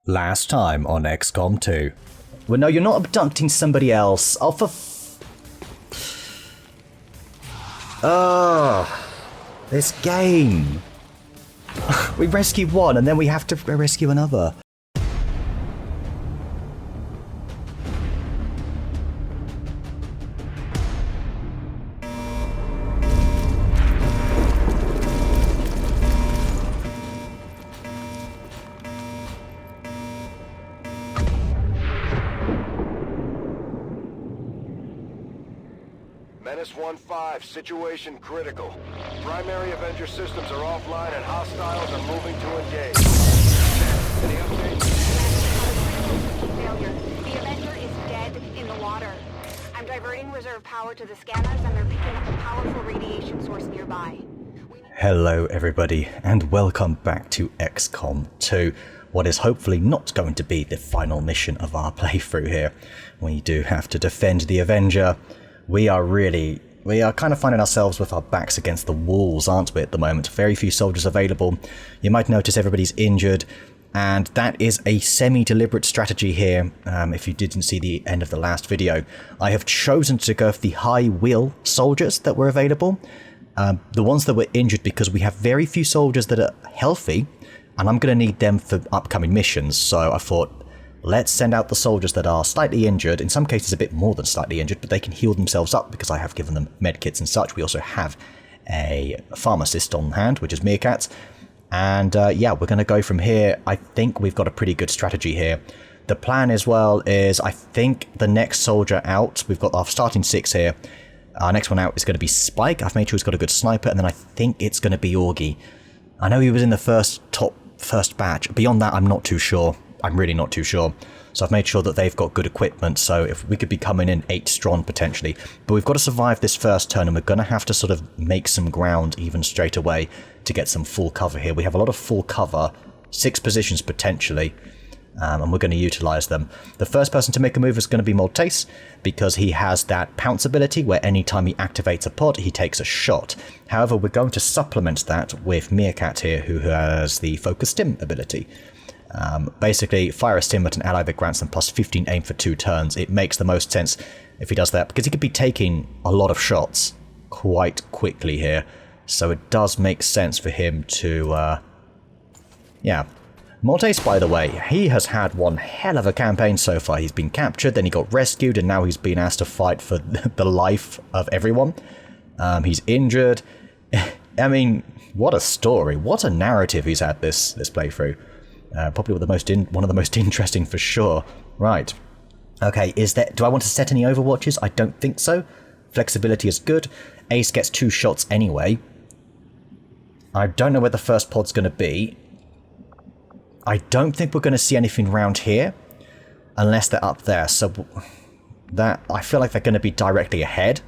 Last time on XCOM 2. Well, no, you're not abducting somebody else. Oh, for this game. We rescue one and then we have to rescue another. Menace 1-5, situation critical. Primary Avenger systems are offline and hostiles are moving to engage. Any updates? Failure. The Avenger is dead in the water. I'm diverting reserve power to the scanners and they're picking up a powerful radiation source nearby. Hello everybody, and welcome back to XCOM 2. What is hopefully not going to be the final mission of our playthrough here. We do have to defend the Avenger. We are kind of finding ourselves with our backs against the walls, aren't we, at the moment? Very few soldiers available. You might notice everybody's injured, and that is a semi-deliberate strategy here. If you didn't see the end of the last video, I have chosen to go for the high-will soldiers that were available. The ones that were injured because we have very few soldiers that are healthy, and I'm going to need them for upcoming missions, so I thought, let's send out the soldiers that are slightly injured, in some cases a bit more than slightly injured, but they can heal themselves up because I have given them medkits and such. We also have a pharmacist on hand, which is Meerkat. And yeah, we're going to go from here. I think we've got a pretty good strategy here. The plan as well is, I think the next soldier out, we've got our starting 6 here. Our next one out is going to be Spike. I've made sure he's got a good sniper, and then I think it's going to be Augie. I know he was in the first batch. Beyond that, I'm not too sure. I'm really not too sure. So I've made sure that they've got good equipment, so if we could be coming in 8 strong potentially. But we've got to survive this first turn, and we're going to have to sort of make some ground even straight away to get some full cover here. We have a lot of full cover, 6 positions potentially, and we're going to utilise them. The first person to make a move is going to be Maltese, because he has that pounce ability where anytime he activates a pod, he takes a shot. However, we're going to supplement that with Meerkat here, who has the Focus Stim ability. Basically, fire a stim at an ally that grants them plus 15 aim for 2 turns. It makes the most sense if he does that, because he could be taking a lot of shots quite quickly here. So it does make sense for him to, yeah. Maltese, by the way, he has had one hell of a campaign so far. He's been captured, then he got rescued, and now he's been asked to fight for the life of everyone. He's injured. I mean, what a story. What a narrative he's had this playthrough. Probably one of the most interesting for sure. Right. Okay, do I want to set any overwatches? I don't think so. Flexibility is good. Ace gets 2 shots anyway. I don't know where the first pod's going to be. I don't think we're going to see anything round here, unless they're up there. So that, I feel like they're going to be directly ahead.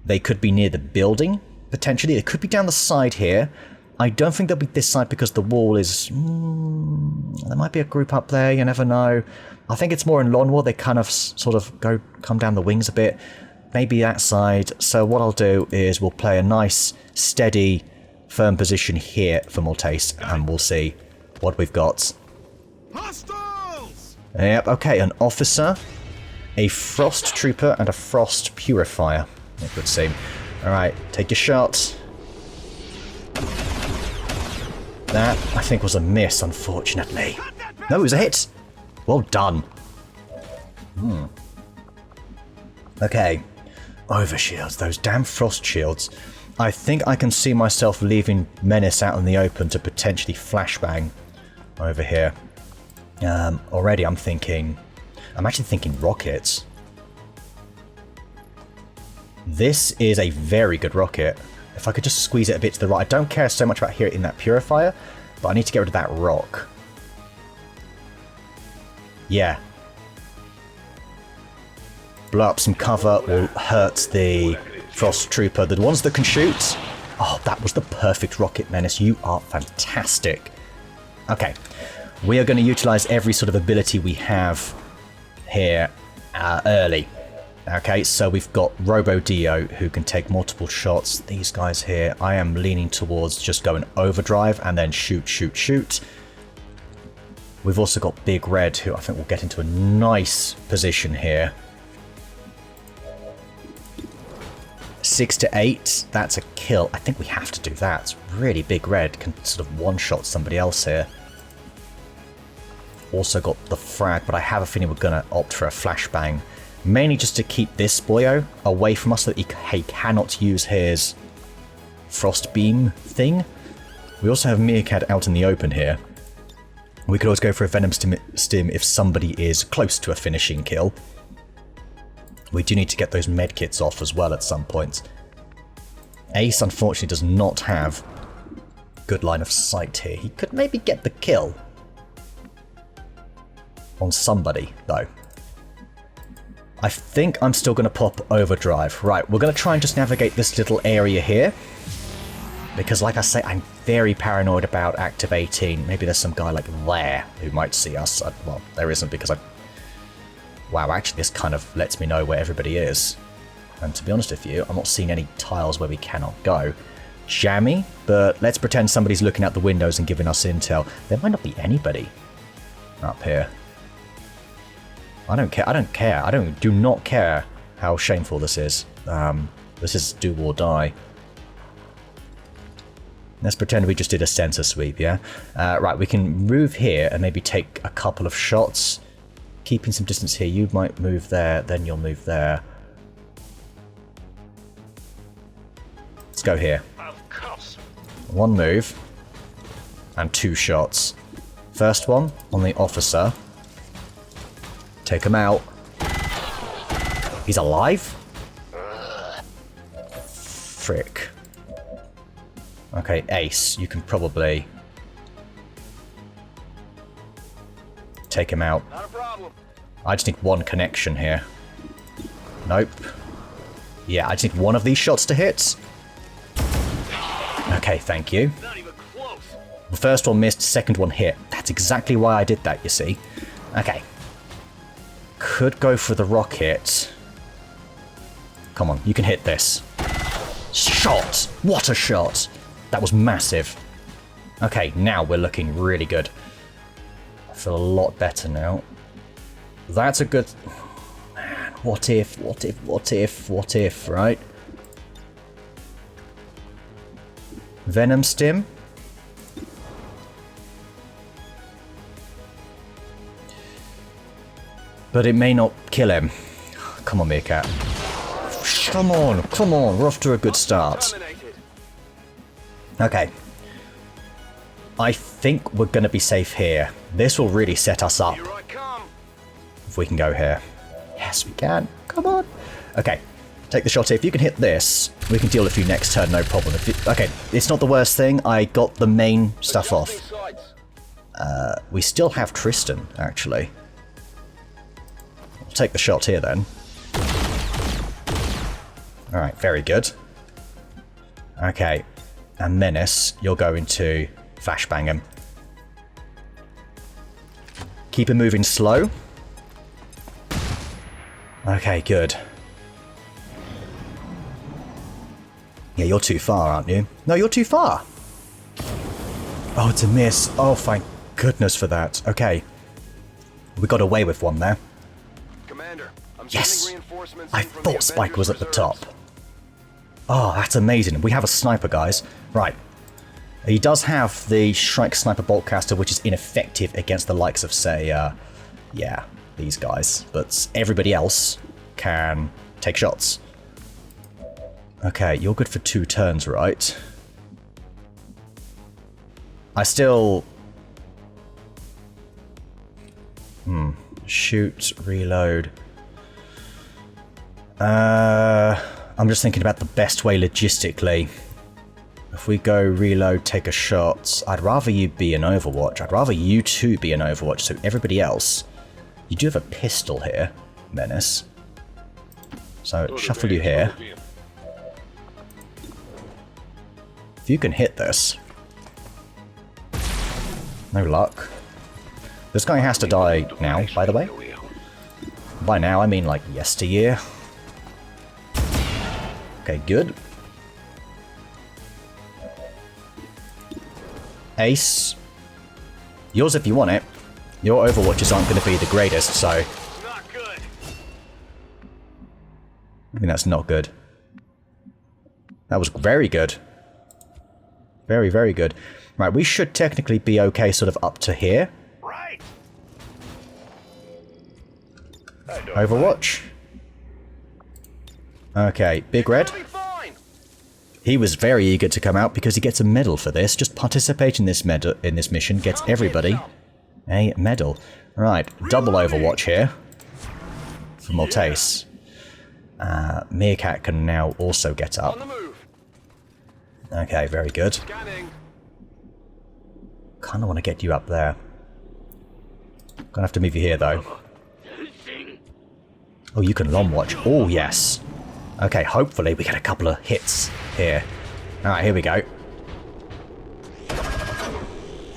They could be near the building, potentially. They could be down the side here. I don't think they'll be this side because the wall is... there might be a group up there, you never know. I think it's more in Lawn War. They kind of sort of come down the wings a bit. Maybe that side. So what I'll do is we'll play a nice, steady, firm position here for Maltese, and we'll see what we've got. Hostiles! Yep, okay, an officer, a frost trooper, and a frost purifier. It would seem. Alright, take your shot. That, I think, was a miss, unfortunately. No, it was a hit! Well done. Okay. Overshields, those damn frost shields. I think I can see myself leaving Menace out in the open to potentially flashbang over here. Already I'm actually thinking rockets. This is a very good rocket. If I could just squeeze it a bit to the right. I don't care so much about hitting that purifier, but I need to get rid of that rock. Yeah. Blow up some cover will hurt the frost trooper. The ones that can shoot. Oh, that was the perfect rocket, Menace. You are fantastic. Okay. We are going to utilize every sort of ability we have here early. Okay, so we've got Robo Dio, who can take multiple shots. These guys here, I am leaning towards just going overdrive and then shoot, shoot, shoot. We've also got Big Red, who I think will get into a nice position here. 6 to 8, that's a kill. I think we have to do that. Really Big Red can sort of one-shot somebody else here. Also got the frag, but I have a feeling we're going to opt for a flashbang. Mainly just to keep this boyo away from us so that he cannot use his frost beam thing. We also have Meerkat out in the open here. We could always go for a Venom Stim if somebody is close to a finishing kill. We do need to get those medkits off as well at some point. Ace unfortunately does not have good line of sight here. He could maybe get the kill on somebody though. I think I'm still going to pop overdrive. Right, we're going to try and just navigate this little area here. Because like I say, I'm very paranoid about activating. Maybe there's some guy like there who might see us. Well, there isn't because I... Wow, actually this kind of lets me know where everybody is. And to be honest with you, I'm not seeing any tiles where we cannot go. Jammy, but let's pretend somebody's looking out the windows and giving us intel. There might not be anybody up here. I don't care. I do not care how shameful this is. This is do or die. Let's pretend we just did a sensor sweep, yeah? Right, we can move here and maybe take a couple of shots. Keeping some distance here. You might move there, then you'll move there. Let's go here. One move. And 2 shots. First one on the officer. Take him out. He's alive? Frick. Okay, Ace, you can probably take him out. Not a problem. I just need one connection here. Nope. Yeah, I just need one of these shots to hit. Okay, thank you. Not even close. The first one missed, second one hit. That's exactly why I did that, you see. Okay. Could go for the rocket. Come on, you can hit this. Shot! What a shot! That was massive. Okay, now we're looking really good. I feel a lot better now. That's a good... Man, what if, right? Venom Stim? But it may not kill him. Come on, Meerkat. Come on, we're off to a good start. Okay. I think we're going to be safe here. This will really set us up. Here I come. If we can go here. Yes, we can. Come on. Okay. Take the shot here. If you can hit this, we can deal with you next turn, no problem. Okay, it's not the worst thing. I got the main stuff off. We still have Tristan, actually. I'll take the shot here, then. Alright, very good. Okay. And Menace, you're going to flashbang him. Keep him moving slow. Okay, good. Yeah, you're too far, aren't you? No, you're too far. Oh, it's a miss. Oh, thank goodness for that. Okay. We got away with one there. Commander, I'm Yes! sending reinforcements I in from thought the Spike Avengers was at the reserves. top. Oh, that's amazing. We have a sniper, guys. Right. He does have the Shrike Sniper Boltcaster, which is ineffective against the likes of, say, yeah, these guys. But everybody else can take shots. Okay, you're good for 2 turns, right? I still... Shoot, reload. I'm just thinking about the best way logistically. If we go reload, take a shot, I'd rather you be an Overwatch. I'd rather you two be an Overwatch, so everybody else... You do have a pistol here, Menace. So, shuffle you here. If you can hit this... No luck. This guy has to die now, by the way. By now, I mean like yesteryear. Okay, good. Ace. Yours if you want it. Your overwatches aren't going to be the greatest, so... Not good. I think that's not good. That was very good. Very, very good. Right, we should technically be okay sort of up to here. Right. Overwatch. Okay, Big Red. It'll be fine. He was very eager to come out because he gets a medal for this. Just participate in this mission gets everybody a medal. Right, double Overwatch here for Maltese. Meerkat can now also get On up. the move. Okay, very good. Scanning. Kind of want to get you up there. Gonna have to move you here though. Oh, you can long watch. Oh, yes. Okay, hopefully we get a couple of hits here. Alright, here we go.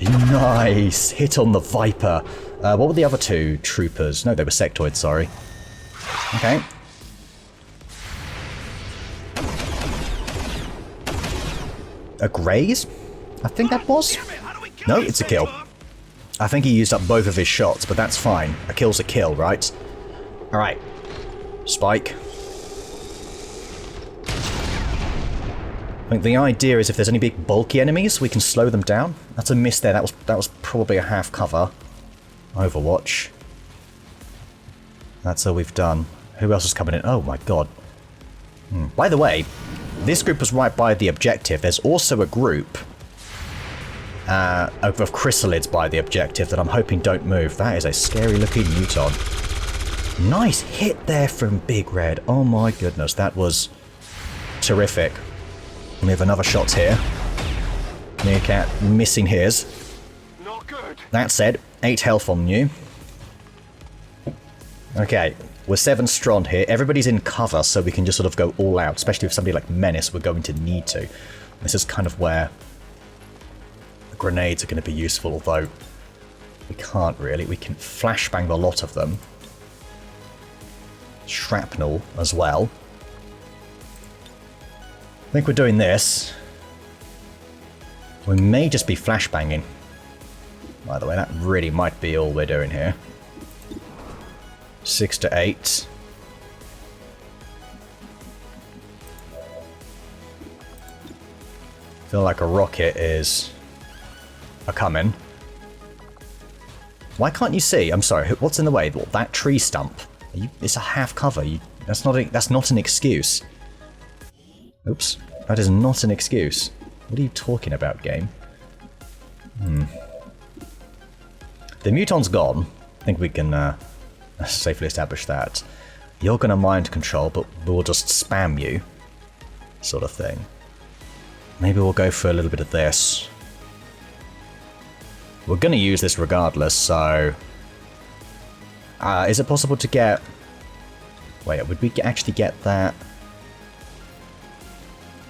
Nice! Hit on the Viper. What were the other two troopers? No, they were sectoids, sorry. Okay. A graze? I think that was? No, it's a kill. I think he used up both of his shots, but that's fine. A kill's a kill, right? Alright. Spike. I think the idea is if there's any big bulky enemies, we can slow them down. That's a miss there. That was probably a half cover. Overwatch. That's all we've done. Who else is coming in? Oh my god. By the way, this group was right by the objective. There's also a group of chrysalids by the objective that I'm hoping don't move. That is a scary looking muton. Nice hit there from Big Red. Oh my goodness, that was terrific. We have another shot here. Meerkat missing his. Not good. That said, 8 health on you. Okay, we're 7 strong here. Everybody's in cover, so we can just sort of go all out. Especially with somebody like Menace, we're going to need to. This is kind of where the grenades are going to be useful, although we can't really. We can flashbang a lot of them. Shrapnel as well. I think we're doing this. We may just be flashbanging. By the way, that really might be all we're doing here. 6 to 8. Feel like a rocket is a-coming. Why can't you see? I'm sorry, what's in the way? That tree stump. It's a half cover. That's not an excuse. Oops. That is not an excuse. What are you talking about, game? The muton's gone. I think we can safely establish that. You're going to mind control, but we'll just spam you. Sort of thing. Maybe we'll go for a little bit of this. We're going to use this regardless, so... is it possible to get... Wait, would we actually get that...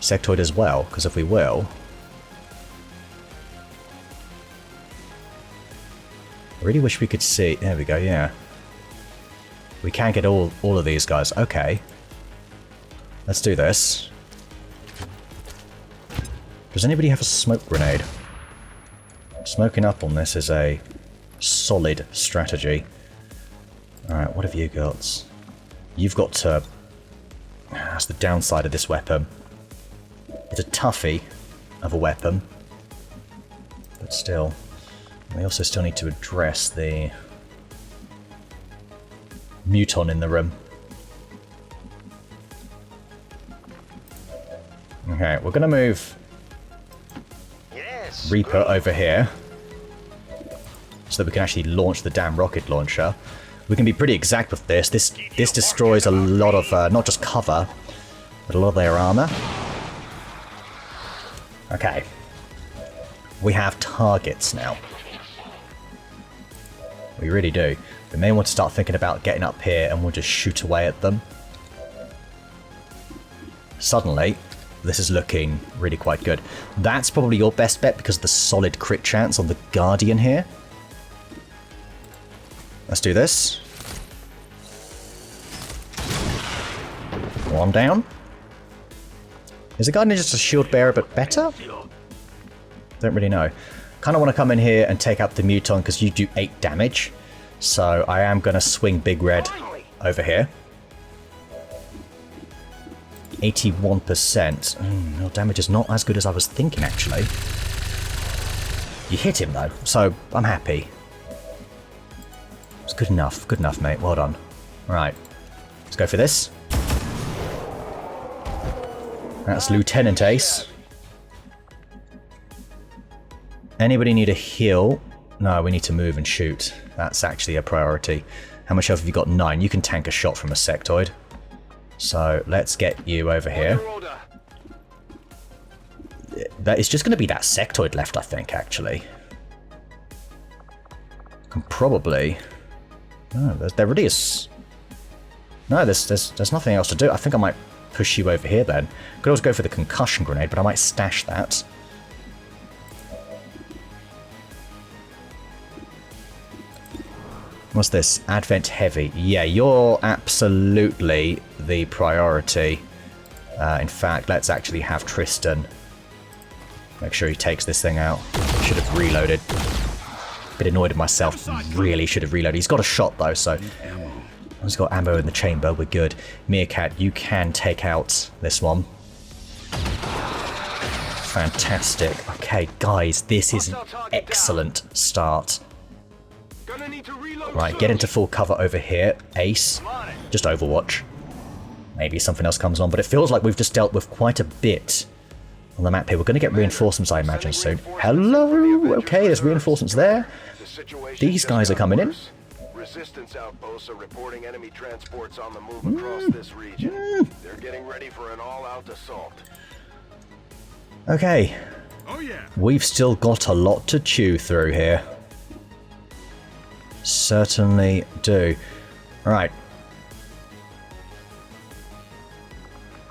sectoid as well? Because if we will... I really wish we could see... There we go, yeah. We can get all of these guys. Okay. Let's do this. Does anybody have a smoke grenade? Smoking up on this is a solid strategy. Alright, what have you got? You've got to... That's the downside of this weapon. It's a toughie of a weapon. But still. We also still need to address the... muton in the room. Okay, we're going to move... Reaper over here. So that we can actually launch the damn rocket launcher. We can be pretty exact with this. This destroys a lot of, not just cover, but a lot of their armor. Okay. We have targets now. We really do. We may want to start thinking about getting up here and we'll just shoot away at them. Suddenly, this is looking really quite good. That's probably your best bet because of the solid crit chance on the Guardian here. Let's do this. One down. Is the Guardian just a shield bearer but better? Don't really know. Kind of want to come in here and take out the Muton because you do 8 damage. So I am going to swing Big Red over here. 81%. Your damage is not as good as I was thinking, actually. You hit him, though, so I'm happy. It's good enough. Good enough, mate. Well done. Right. Let's go for this. That's Lieutenant Ace. Anybody need a heal? No, we need to move and shoot. That's actually a priority. How much health have you got? 9. You can tank a shot from a sectoid. So let's get you over here. It's just going to be that sectoid left, I think, actually. Can probably... No, there really is... No, there's nothing else to do. I think I might push you over here then. Could always go for the concussion grenade, but I might stash that. What's this? Advent Heavy. Yeah, you're absolutely the priority. In fact, let's actually have Tristan make sure he takes this thing out. Should have reloaded. Bit annoyed at myself. Really should have reloaded. He's got a shot though, so he's got ammo in the chamber. We're good. Meerkat, you can take out this one. Fantastic. Okay, guys, this is an excellent start. Right, get into full cover over here. Ace. Just Overwatch. Maybe something else comes on, but it feels like we've just dealt with quite a bit on the map here. We're going to get reinforcements, I imagine, soon. Hello! Okay, there's reinforcements there. These guys are coming in. Resistance outposts are reporting enemy transports on the move across this region. They're getting ready for an all-out assault. Okay. We've still got a lot to chew through here. Certainly do. Right.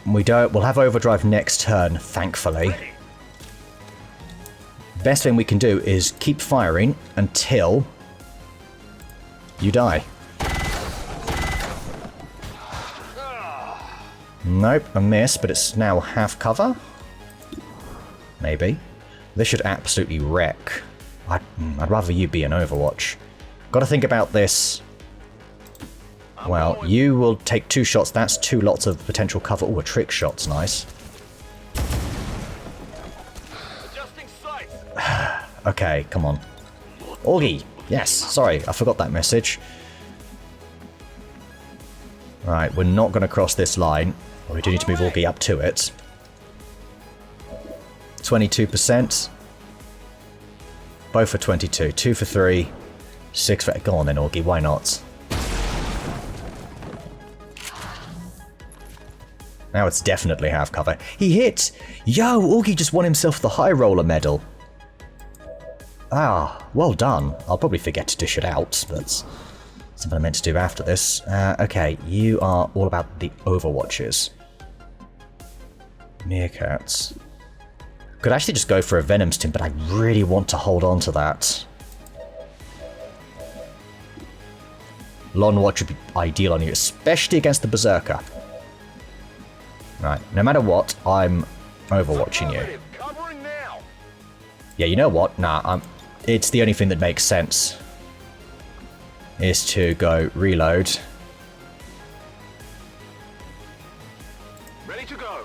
We'll have overdrive next turn, thankfully. Best thing we can do is keep firing until you die. Nope, a miss, but it's now half cover. Maybe. This should absolutely wreck. I'd rather you be an Overwatch. Got to think about this. Well, you will take 2 shots. That's 2 lots of potential cover. Oh, a trick shot's nice. Okay, come on. Augie! Yes, sorry, I forgot that message. Right, we're not going to cross this line. Well, we do need to move Augie up to it. 22%. Both for 22. 2 for 3. 6 for... Go on then, Augie, why not? Now it's definitely half cover. He hit! Yo, Augie just won himself the High Roller medal. Ah, well done. I'll probably forget to dish it out. That's something I meant to do after this. Okay, you are all about the Overwatches. Meerkats. Could actually just go for a Venom Stim, but I really want to hold on to that. Lon Watch would be ideal on you, especially against the Berserker. Right, no matter what, I'm overwatching you. Yeah, you know what? Nah, it's the only thing that makes sense. Is to go reload. Ready to go.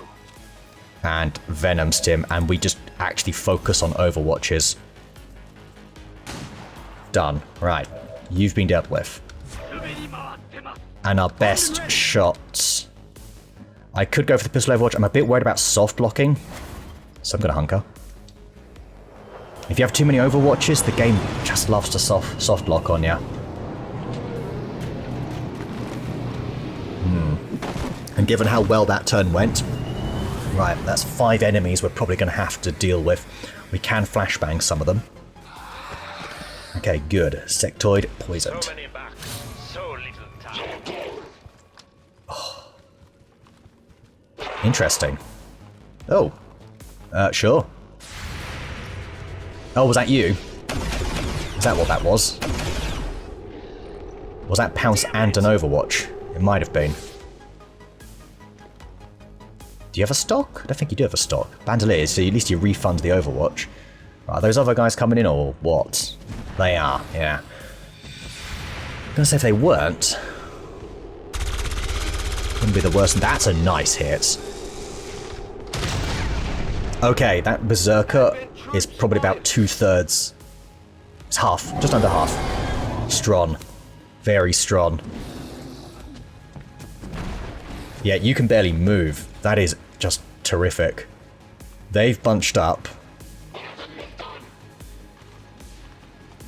And Venom Stim, and we just actually focus on Overwatches. Done. Right, you've been dealt with. And our best shots. I could go for the pistol Overwatch. I'm a bit worried about soft blocking, so I'm going to hunker. If you have too many Overwatches, the game just loves to soft lock on you. And given how well that turn went, right, that's 5 enemies we're probably going to have to deal with. We can flashbang some of them. Okay, good. Sectoid poisoned. Oh. Interesting. Oh. Sure. Oh, was that you? Is that what that was? Was that Pounce and an Overwatch? It might have been. Do you have a stock? I don't think you do have a stock. Bandolier, so at least you refund the Overwatch. Are those other guys coming in or what? They are, yeah. I'm gonna say if they weren't, wouldn't be the worst. That's a nice hit. Okay, that Berserker is probably about 2/3. It's half, just under half. Strong. Very strong. Yeah, you can barely move. That is just terrific. They've bunched up. I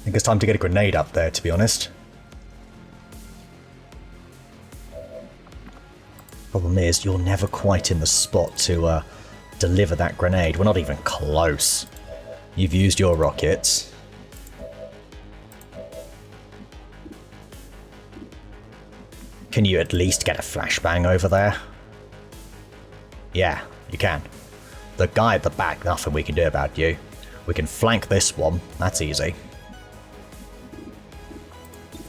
think it's time to get a grenade up there, to be honest. Problem is, you're never quite in the spot to deliver that grenade. We're not even close. You've used your rockets. Can you at least get a flashbang over there? Yeah, you can. The guy at the back, nothing we can do about you. We can flank this one. That's easy.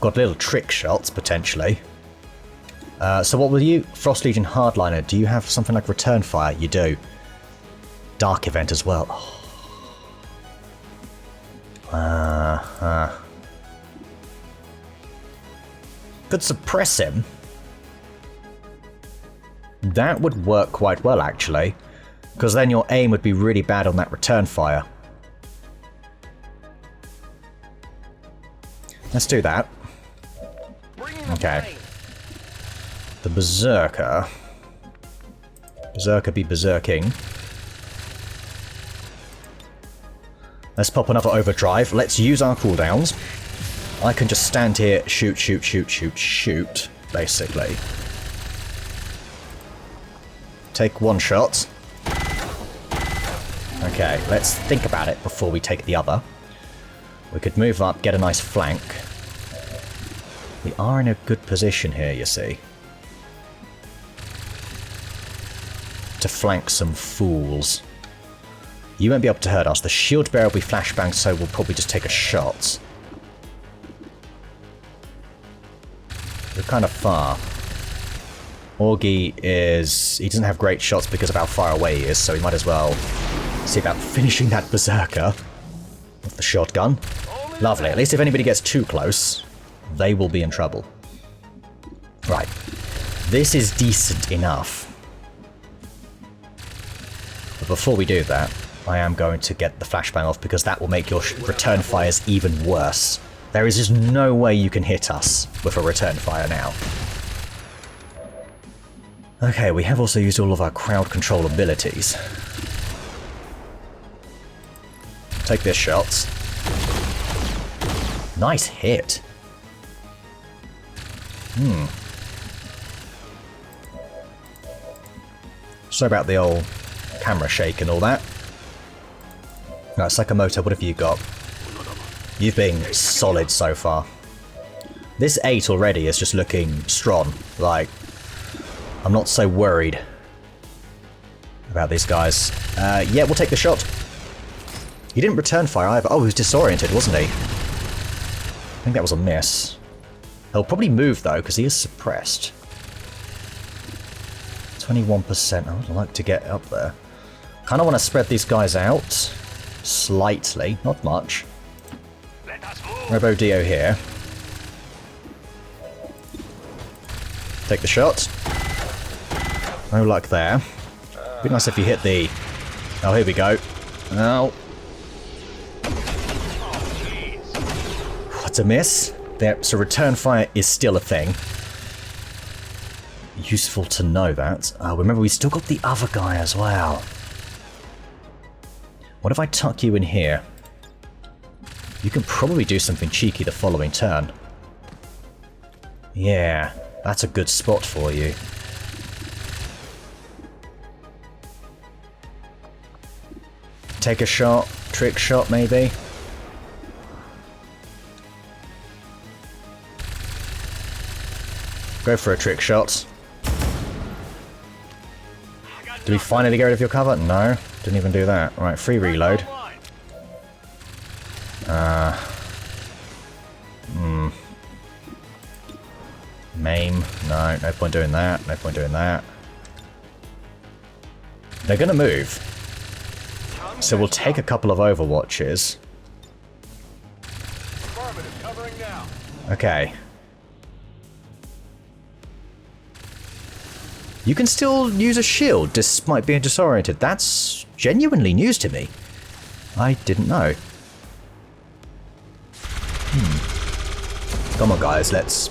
Got little trick shots, potentially. So what will you? Frost Legion Hardliner, do you have something like Return Fire? You do. Dark Event as well. Could suppress him. That would work quite well, actually. Because then your aim would be really bad on that Return Fire. Let's do that. Okay. The Berserker. Berserker be berserking. Let's pop another overdrive. Let's use our cooldowns. I can just stand here, shoot, shoot, shoot, shoot, shoot, basically. Take one shot. Okay, let's think about it before we take the other. We could move up, get a nice flank. We are in a good position here, you see. To flank some fools. You won't be able to hurt us. The shield bearer will be flashbanged, so we'll probably just take a shot. We're kind of far. Augie is... he doesn't have great shots because of how far away he is, so we might as well see about finishing that Berserker with the shotgun. Lovely. At least if anybody gets too close, they will be in trouble. Right. This is decent enough. But before we do that, I am going to get the flashbang off because that will make your return fires even worse. There is just no way you can hit us with a return fire now. Okay, we have also used all of our crowd control abilities. Take this shot. Nice hit. Sorry about the old camera shake and all that. Right, Sakamoto, what have you got? You've been solid so far. This 8 already is just looking strong. Like, I'm not so worried about these guys. Yeah, we'll take the shot. He didn't return fire either. Oh, he was disoriented, wasn't he? I think that was a miss. He'll probably move, though, because he is suppressed. 21%. I would like to get up there. Kind of want to spread these guys out. Slightly. Not much. Robo Dio here. Take the shot. No luck there. Be nice if you hit the... oh, here we go. Oh. What's a miss? There, so return fire is still a thing. Useful to know that. Remember, we still got the other guy as well. What if I tuck you in here? You can probably do something cheeky the following turn. Yeah, that's a good spot for you. Take a shot, trick shot maybe. Go for a trick shot. Did we finally get rid of your cover? No, didn't even do that. Right, free reload. Maim. No point doing that. No point doing that. They're gonna move. So we'll take a couple of overwatches. Affirmative, covering now. Okay. You can still use a shield despite being disoriented. That's genuinely news to me. I didn't know. Come on, guys, let's...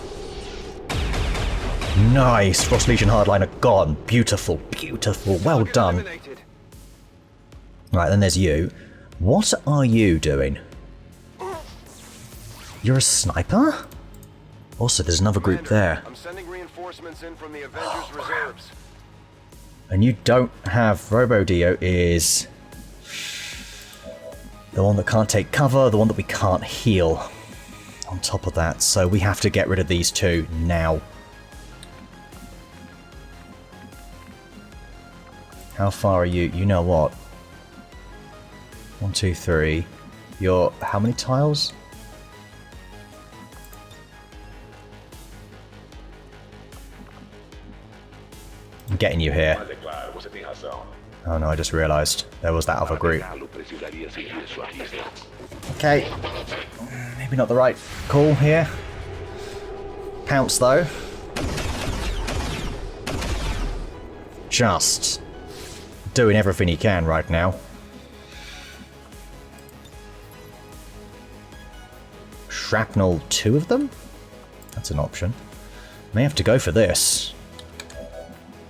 Nice! Frost Legion Hardliner gone. Beautiful, beautiful. Well done. Eliminated. Right, then there's you. What are you doing? You're a sniper? Also, there's another group there. I'm sending reinforcements in from the Avengers reserves. And you don't have... Robo-Dio is... the one that can't take cover, the one that we can't heal. On top of that, so we have to get rid of these two now. How far are you? You know what? 1, 2, 3. You're... how many tiles? I'm getting you here. Oh no, I just realised there was that other group. Okay. Maybe not the right call here. Pounce though. Just doing everything he can right now. Shrapnel, 2 of them? That's an option. May have to go for this.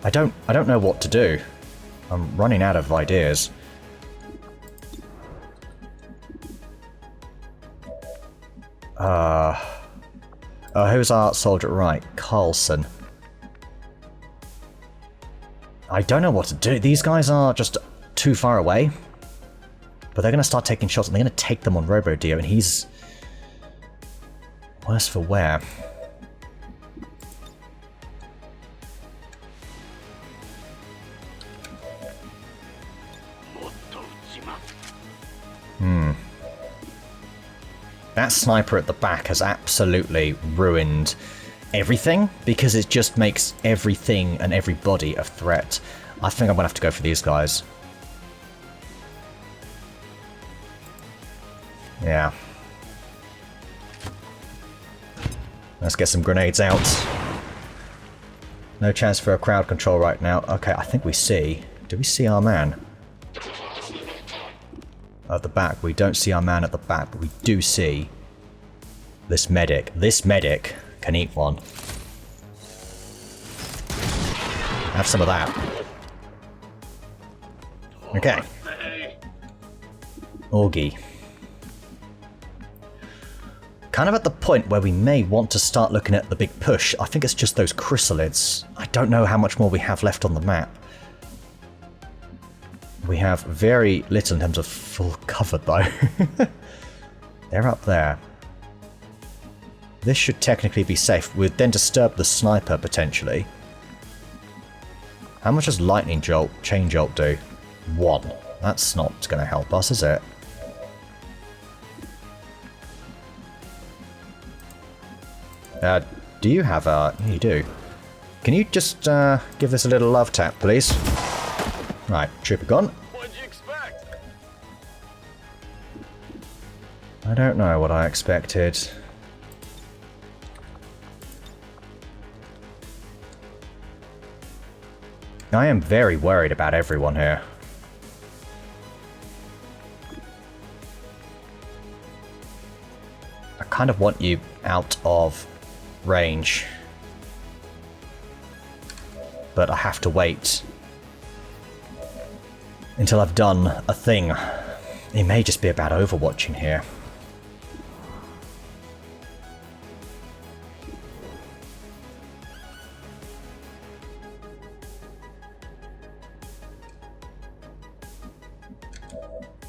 I don't know what to do. I'm running out of ideas. Who's our soldier? Right, Carlson. I don't know what to do. These guys are just too far away. But they're going to start taking shots and they're going to take them on Robo-Dio and he's... worse for wear. That sniper at the back has absolutely ruined everything because it just makes everything and everybody a threat. I think I'm gonna have to go for these guys. Yeah. Let's get some grenades out. No chance for a crowd control right now. Okay, I think we see... do we see our man? At the back. We don't see our man at the back, but we do see this medic. This medic can eat one. Have some of that. Okay. Augie. Kind of at the point where we may want to start looking at the big push. I think it's just those chrysalids. I don't know how much more we have left on the map. We have very little in terms of full cover, though. They're up there. This should technically be safe. We'd then disturb the sniper, potentially. How much does Lightning Jolt, Chain Jolt do? 1. That's not going to help us, is it? Do you have a... yeah, you do. Can you just give this a little love tap, please? Right, trooper gone. What'd you expect? I don't know what I expected. I am very worried about everyone here. I kind of want you out of range. But I have to wait until I've done a thing. It may just be about overwatching here.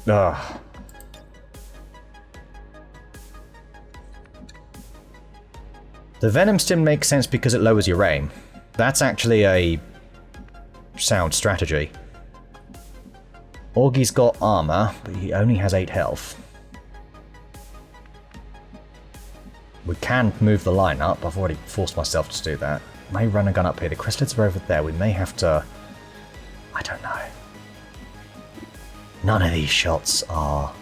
Ugh. The Venom Stim makes sense because it lowers your aim. That's actually a sound strategy. Augie's got armor, but he only has 8 health. We can move the line up. I've already forced myself to do that. May run a gun up here. The chrysalids are over there. We may have to... I don't know. None of these shots are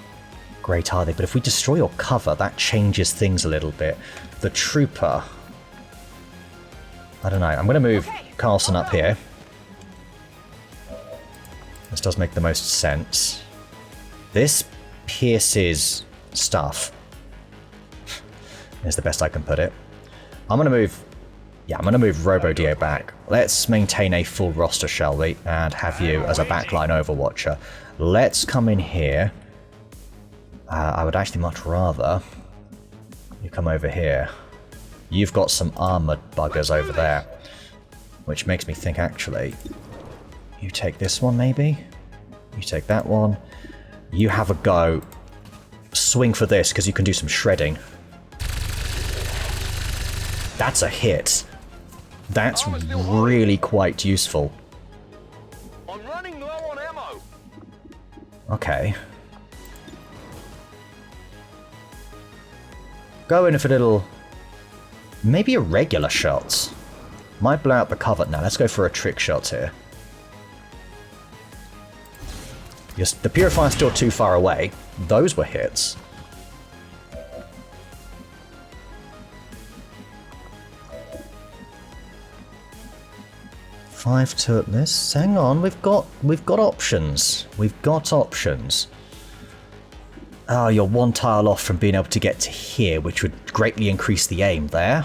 great, are they? But if we destroy your cover, that changes things a little bit. The trooper... I don't know. I'm going to move Carlson up here. This does make the most sense. This pierces stuff. Is the best I can put it. I'm going to move... Yeah, I'm going to move Robo-Dio back. Let's maintain a full roster, shall we? And have you as a backline overwatcher. Let's come in here. I would actually much rather you come over here. You've got some armored buggers over there. Which makes me think, actually, you take this one, maybe? You take that one. You have a go. Swing for this, because you can do some shredding. That's a hit. That's really quite useful. I'm running low on ammo. Okay. Go in for a little... Maybe a regular shot. Might blow out the cover. Now, let's go for a trick shot here. Yes, the Purifier's still too far away. Those were hits. Five to this. Hang on, we've got options. We've got options. Oh, you're one tile off from being able to get to here, which would greatly increase the aim there.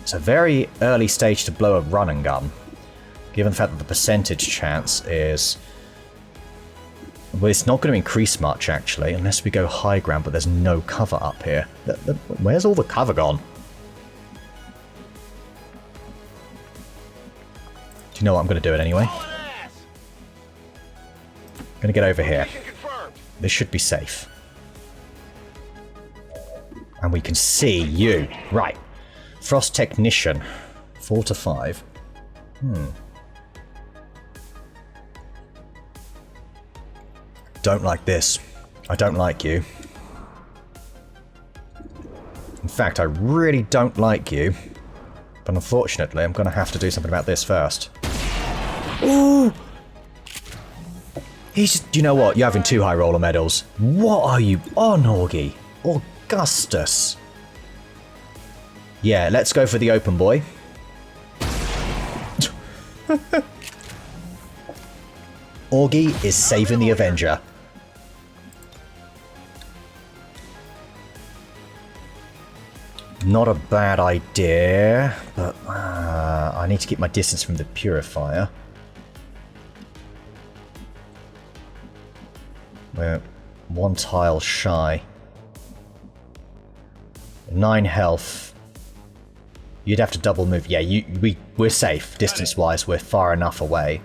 It's a very early stage to blow a run and gun, given the fact that the percentage chance is... Well, it's not going to increase much, actually, unless we go high ground, but there's no cover up here. Where's all the cover gone? Do you know what? I'm going to do it anyway. I'm going to get over here. This should be safe. And we can see you. Right. Frost Technician. 4 to 5. Don't like this. I don't like you. In fact, I really don't like you. But unfortunately, I'm going to have to do something about this first. Ooh! He's just... You know what? You're having 2 high roller medals. What are you on, Augie? Augustus. Yeah, let's go for the open boy. Augie is saving the Avenger. Not a bad idea, but I need to keep my distance from the Purifier. We're 1 tile shy. 9 health. You'd have to double move. Yeah, we're safe. Distance-wise, we're far enough away.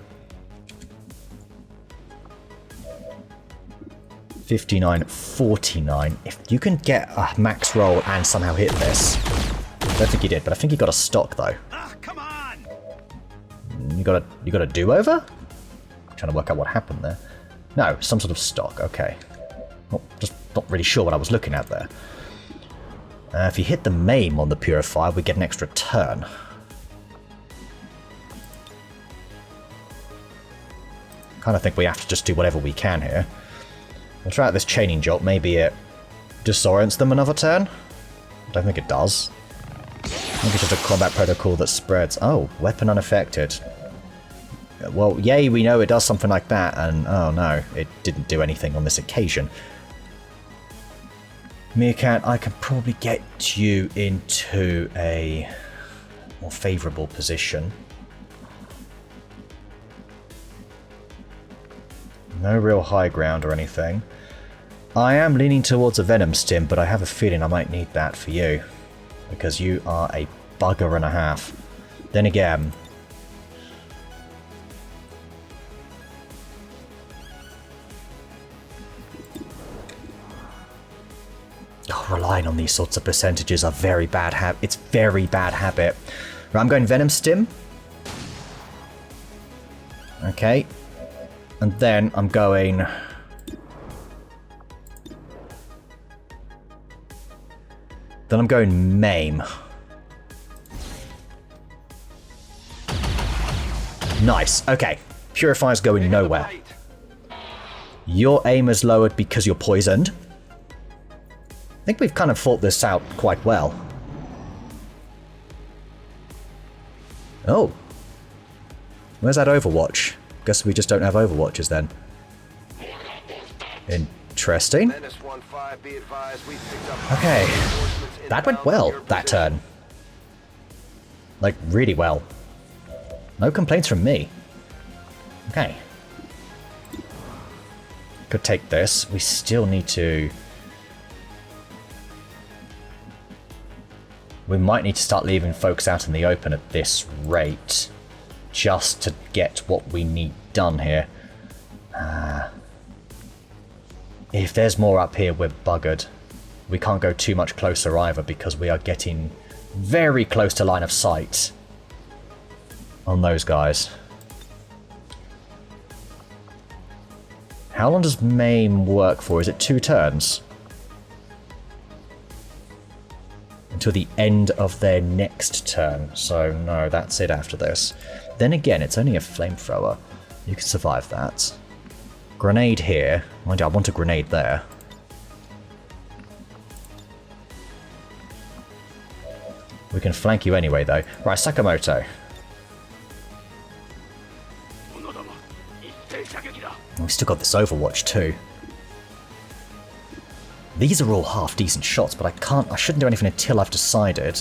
59, 49. If you can get a max roll and somehow hit this. I don't think he did, but I think he got a stock, though. Come on! You got a do-over? I'm trying to work out what happened there. No, some sort of stock. Okay. Just not really sure what I was looking at there. If you hit the maim on the Purifier, we get an extra turn. Kind of think we have to just do whatever we can here. We'll try out this chaining jolt. Maybe it disorients them another turn? I don't think it does. Maybe it's just a combat protocol that spreads. Oh, weapon unaffected. Well, yay, we know it does something like that, and oh no, it didn't do anything on this occasion. Meerkat, I can probably get you into a more favourable position. No real high ground or anything. I am leaning towards a Venom Stim, but I have a feeling I might need that for you. Because you are a bugger and a half. Then again... Oh, relying on these sorts of percentages are very bad habit. It's very bad habit. Right, I'm going Venom Stim. Okay. And then I'm going... Then I'm going Maim. Nice. Okay. Purifier's going nowhere. Your aim is lowered because you're poisoned. I think we've kind of fought this out quite well. Oh. Where's that Overwatch? Guess we just don't have Overwatches then. Interesting. Okay. That went well, that turn. Like, really well. No complaints from me. Okay. Could take this. We still need to... We might need to start leaving folks out in the open at this rate. Just to get what we need done here. If there's more up here, we're buggered. We can't go too much closer either because we are getting very close to line of sight on those guys. How long does maim work for? Is it 2 turns? Until the end of their next turn. So no, that's it after this. Then again, it's only a flamethrower. You can survive that. Grenade here. Mind you, I want a grenade there. We can flank you anyway, though. Right, Sakamoto. We still got this Overwatch, too. These are all half-decent shots, but I shouldn't do anything until I've decided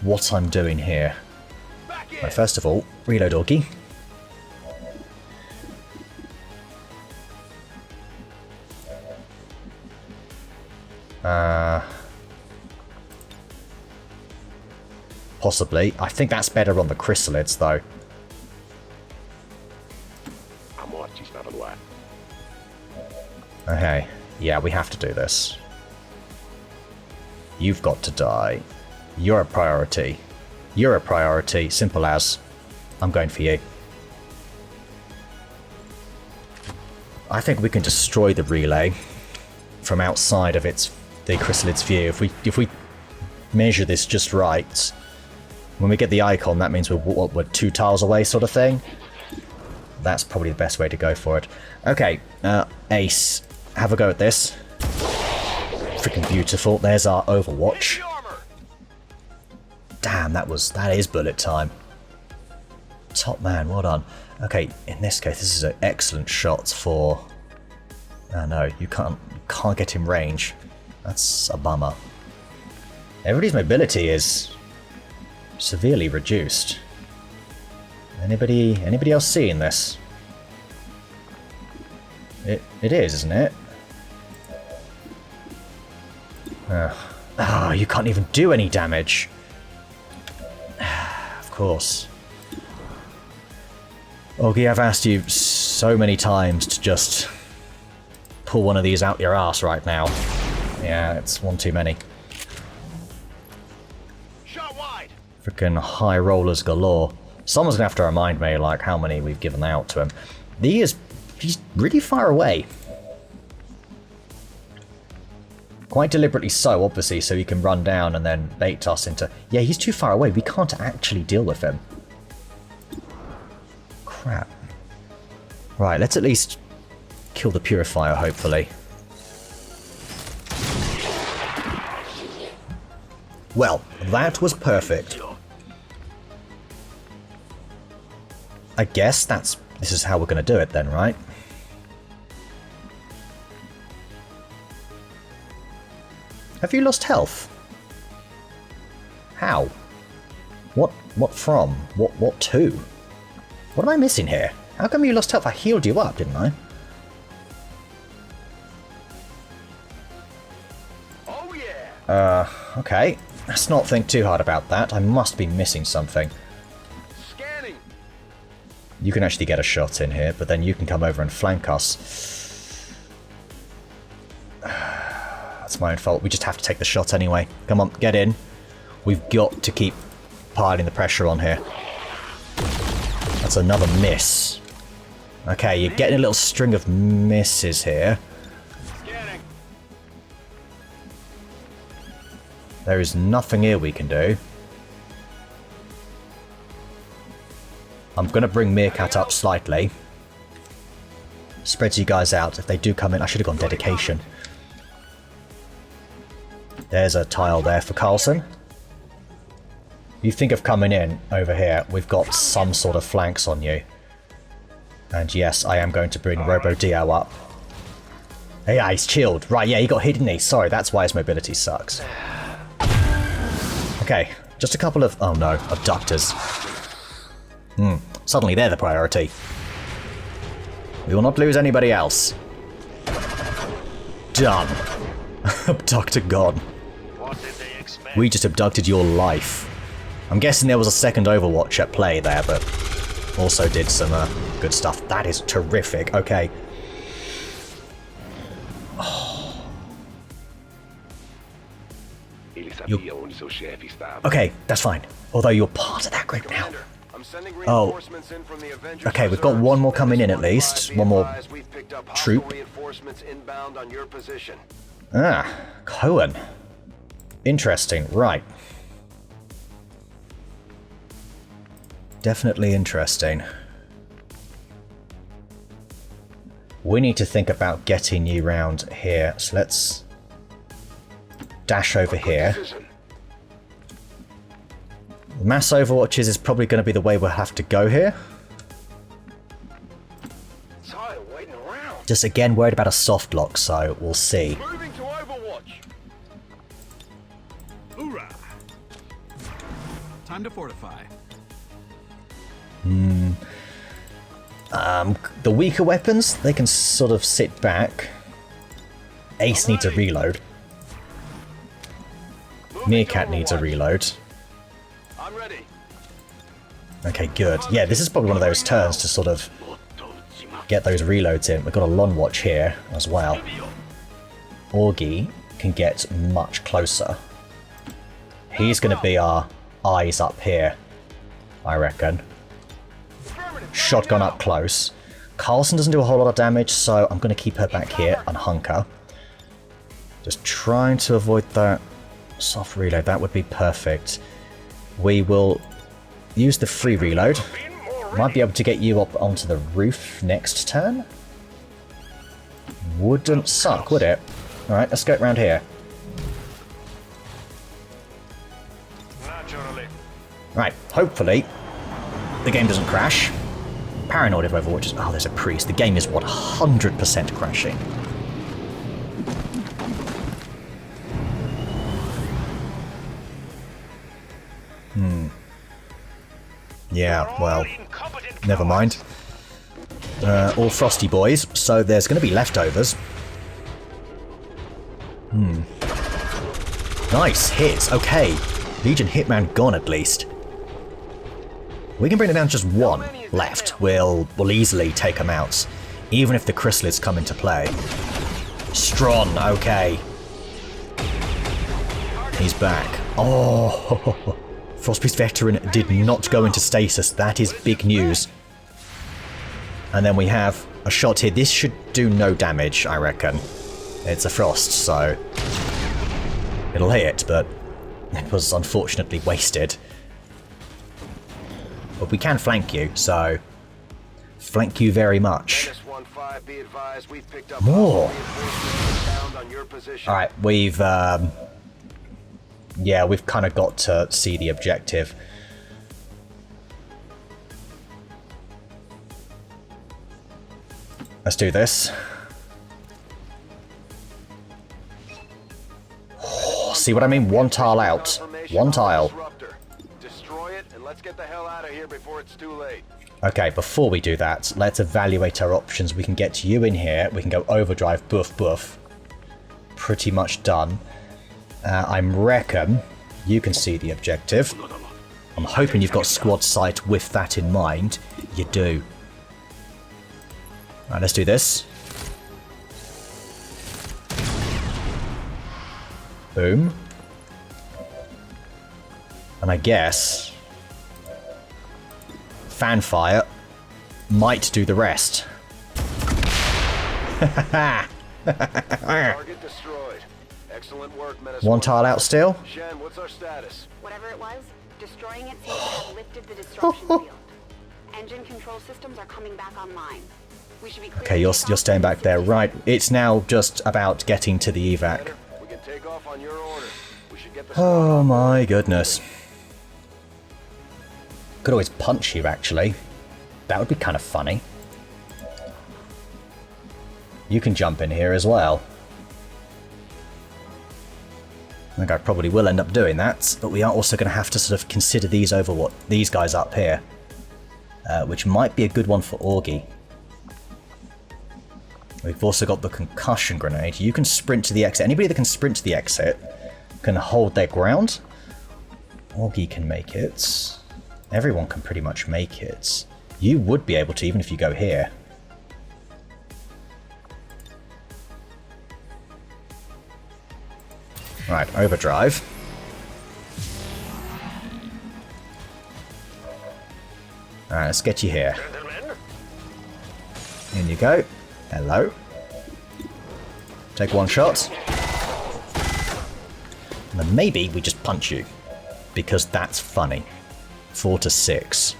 what I'm doing here. Right, first of all, reload Augie. Possibly. I think that's better on the chrysalids, though. Okay. Yeah, we have to do this. You've got to die. You're a priority. You're a priority. Simple as. I'm going for you. I think we can destroy the relay from outside of the chrysalids view. If we measure this just right, when we get the icon, that means we're 2 tiles away, sort of thing. That's probably the best way to go for it. Okay, Ace, have a go at this. Freaking beautiful. There's our Overwatch. Damn, that is bullet time. Top man, well done. Okay, in this case, this is an excellent shot for... Oh no, you can't get in range. That's a bummer. Everybody's mobility is severely reduced. Anybody else seeing this? It is, isn't it? Oh, you can't even do any damage. Of course. Augie, I've asked you so many times to just pull one of these out your ass right now. Yeah, it's one too many. Shot wide. Freaking high rollers galore. Someone's gonna have to remind me, like, how many we've given out to him. He's really far away. Quite deliberately so, obviously, so he can run down and then bait us into... Yeah, he's too far away. We can't actually deal with him. Crap. Right, let's at least kill the Purifier, hopefully. Well, that was perfect. I guess this is how we're going to do it then, right? Have you lost health? How? What from? What to? What am I missing here? How come you lost health? I healed you up, didn't I? Oh yeah. Okay. Let's not think too hard about that. I must be missing something. Scanning. You can actually get a shot in here, but then you can come over and flank us. That's my own fault. We just have to take the shot anyway. Come on, get in. We've got to keep piling the pressure on here. That's another miss. Okay, you're getting a little string of misses here. Scanning. There is nothing here we can do. I'm going to bring Meerkat up slightly. Spreads you guys out. If they do come in, I should have gone dedication. There's a tile there for Carlson. You think of coming in over here, we've got some sort of flanks on you. And yes, I am going to bring Robo Dio up. Hey, yeah, he's chilled. Right, yeah, he got hit, didn't he? Sorry, that's why his mobility sucks. Okay, just a couple of... oh no, abductors. Suddenly they're the priority. We will not lose anybody else. Done. Abductor gone. What did they expect? We just abducted your life. I'm guessing there was a second Overwatch at play there, but also did some good stuff. That is terrific. Okay. Okay, that's fine. Although you're part of that group now. Oh. Okay, we've got one more coming in at least. One more troop. Ah, Cohen. Interesting, right. Definitely interesting. We need to think about getting you round here, so let's dash over here. Mass Overwatches is probably going to be the way we'll have to go here. Just again worried about a soft lock, so we'll see. Moving to Overwatch. Hoorah! Time to fortify. The weaker weapons, they can sort of sit back. Ace needs a reload. Meerkat needs a reload. I'm ready. Okay, good. Yeah, this is probably one of those turns to sort of get those reloads in. We've got a Lon Watch here as well. Augie can get much closer. He's going to be our eyes up here, I reckon. Shotgun up close. Carlson doesn't do a whole lot of damage, so I'm going to keep her back here and hunker. Just trying to avoid that soft reload. That would be perfect. We will use the free reload. Might be able to get you up onto the roof next turn. Wouldn't suck, would it? Alright, let's go around here. Right, hopefully the game doesn't crash. Paranoid if Overwatch is... oh, there's a priest. The game is 100% crashing. Yeah, well, never mind. All Frosty boys, so there's going to be leftovers. Nice hits, okay. Legion Hitman gone at least. We can bring it down to just one left. We'll easily take them out, even if the chrysalids come into play. Strong, okay. He's back. Oh, Frostbeast Veteran did not go into stasis. That is big news. And then we have a shot here. This should do no damage, I reckon. It's a frost, so it'll hit, but it was unfortunately wasted. But we can flank you, so flank you very much. More! Alright, we've yeah, we've kind of got to see the objective. Let's do this. Oh, see what I mean? One tile out. One tile. Destroy it and let's get the hell out of here before it's too late. Okay, before we do that, let's evaluate our options. We can get you in here. We can go overdrive, boof, boof. Pretty much done. I reckon you can see the objective. I'm hoping you've got squad sight with that in mind. You do. Alright, let's do this. Boom. And I guess Fanfire might do the rest. Target destroyed. Excellent work, Menace. One tile out still. Shen, what's our status? Whatever it was, destroying it seems to have lifted the disruption field. Engine control systems are coming back online. We should be clear. Okay, you're staying back there. Right, it's now just about getting to the evac. We can take off on your order. We should get the Oh my goodness. Could always punch you, actually. That would be kind of funny. You can jump in here as well. I think I probably will end up doing that, but we are also going to have to sort of consider these guys up here, which might be a good one for Augie. We've also got the concussion grenade. You can sprint to the exit. Anybody that can sprint to the exit can hold their ground. Augie can make it. Everyone can pretty much make it. You would be able to, even if you go here. Right, overdrive. Alright, let's get you here. In you go. Hello. Take one shot. And then maybe we just punch you. Because that's funny. 4 to 6.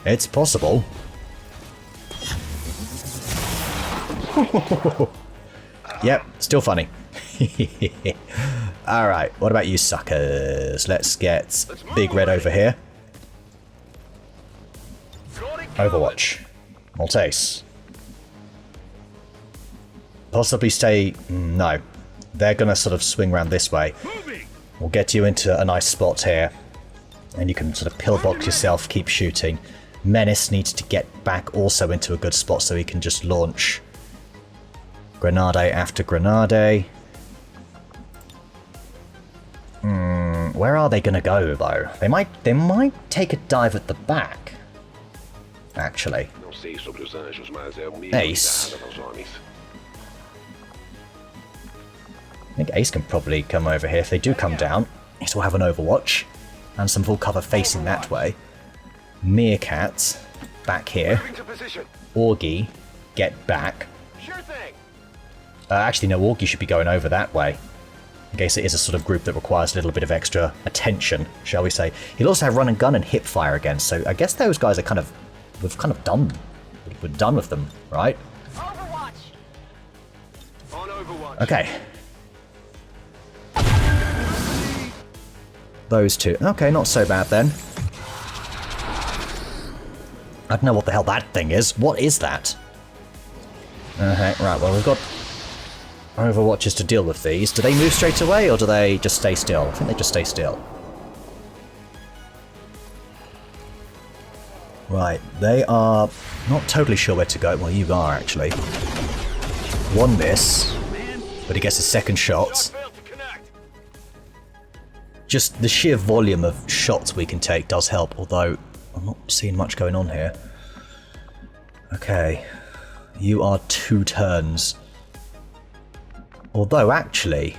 It's possible. Yep, still funny. Alright, what about you suckers? Let's get Big Red over here. Overwatch. Maltese. Possibly stay... No. They're gonna sort of swing around this way. We'll get you into a nice spot here. And you can sort of pillbox yourself, keep shooting. Menace needs to get back also into a good spot so he can just launch grenade after grenade. Where are they gonna go though? They might take a dive at the back. Actually. Ace. I think Ace can probably come over here. If they do come down, he still have an overwatch. And some full cover facing that way. Meerkat, back here. Augie, get back. Actually, no, Augie should be going over that way. In case it is a sort of group that requires a little bit of extra attention, shall we say. He'll also have run and gun and hip fire again, so I guess those guys are kind of... We're done with them, right? Overwatch. On Overwatch. Okay. Those two. Okay, not so bad then. I don't know what the hell that thing is. What is that? Okay, right, well we've got Overwatches to deal with these. Do they move straight away or do they just stay still? I think they just stay still. Right, they are not totally sure where to go. Well, you are actually. One miss, but he gets a second shot. Just the sheer volume of shots we can take does help, although I'm not seeing much going on here. Okay, you are 2 turns. Although, actually,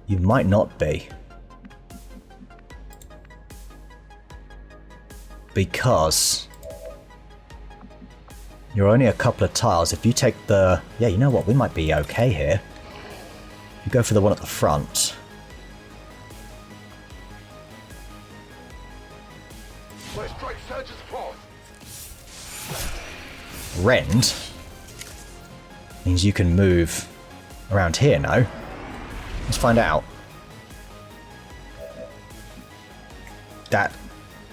you might not be. Because you're only a couple of tiles. If you take the... Yeah, you know what? We might be okay here. You go for the one at the front. Rend means you can move around here, no? Let's find out.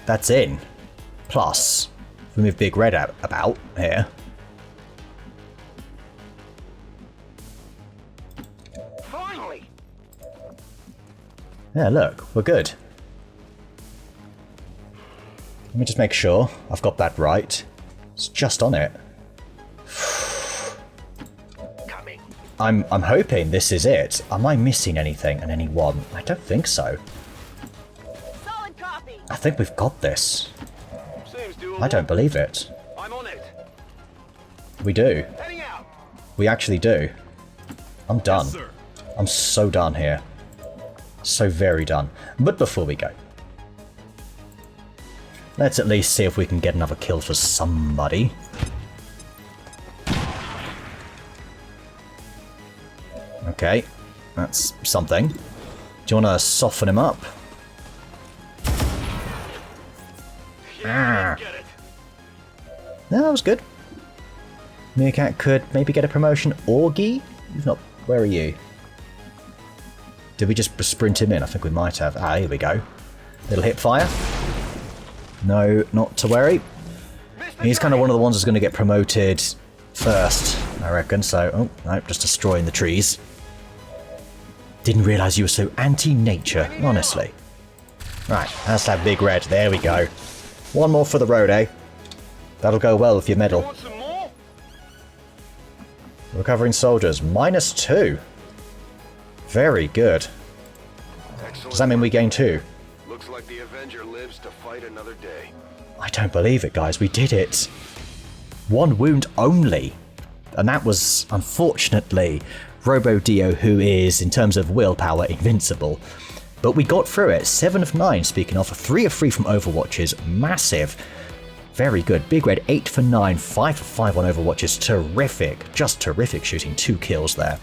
That's in. Plus, if we move Big Red out about here. Finally. Yeah, look, we're good. Let me just make sure I've got that right. It's just on it. Coming. I'm hoping this is it. Am I missing anything and anyone? I don't think so. Solid copy. I think we've got this. Seems doable. I don't believe it. I'm on it. We do. Heading out. We actually do. I'm done. Yes, sir. I'm so done here. So very done. But before we go, let's at least see if we can get another kill for somebody. Okay, that's something. Do you want to soften him up? Yeah, get it. No, that was good. Meerkat could maybe get a promotion. Augie? You've not... Where are you? Did we just sprint him in? I think we might have. Ah, here we go. Little hip fire. No, not to worry. He's kind of one of the ones that's going to get promoted first, I reckon. So, oh, no, just destroying the trees. Didn't realise you were so anti-nature, honestly. Right, that's that big red. There we go. One more for the road, eh? That'll go well with your medal. Recovering soldiers, -2. Very good. Excellent. Does that mean we gain 2? Looks like the Avenger lives to fight another day. I don't believe it, guys. We did it. 1 wound only. And that was, unfortunately, Robo-Dio, who is, in terms of willpower, invincible. But we got through it. 7 of 9, speaking of. 3 of 3 from Overwatches. Massive. Very good. Big Red, 8 for 9. 5 for 5 on Overwatches. Terrific. Just terrific shooting. 2 kills there.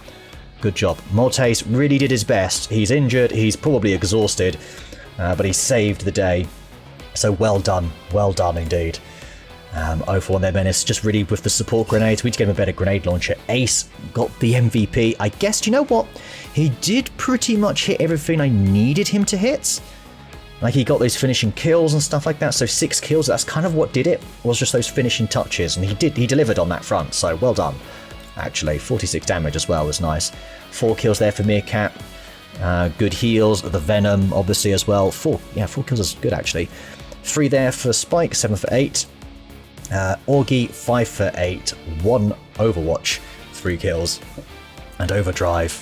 Good job. Mortes really did his best. He's injured. He's probably exhausted. But he saved the day. So well done. Well done indeed. 0 for 1 there, Menace. Just really with the support grenades. We need to get him a better grenade launcher. Ace got the MVP. I guess, you know what? He did pretty much hit everything I needed him to hit. Like, he got those finishing kills and stuff like that. So 6 kills, that's kind of what did it. Was just those finishing touches. And he delivered on that front. So well done. Actually, 46 damage as well was nice. 4 kills there for Meerkat. Good heals. The Venom, obviously, as well. 4 kills is good, actually. 3 there for Spike. 7 for 8. Augie, 5 for 8. 1 Overwatch. 3 kills. And Overdrive,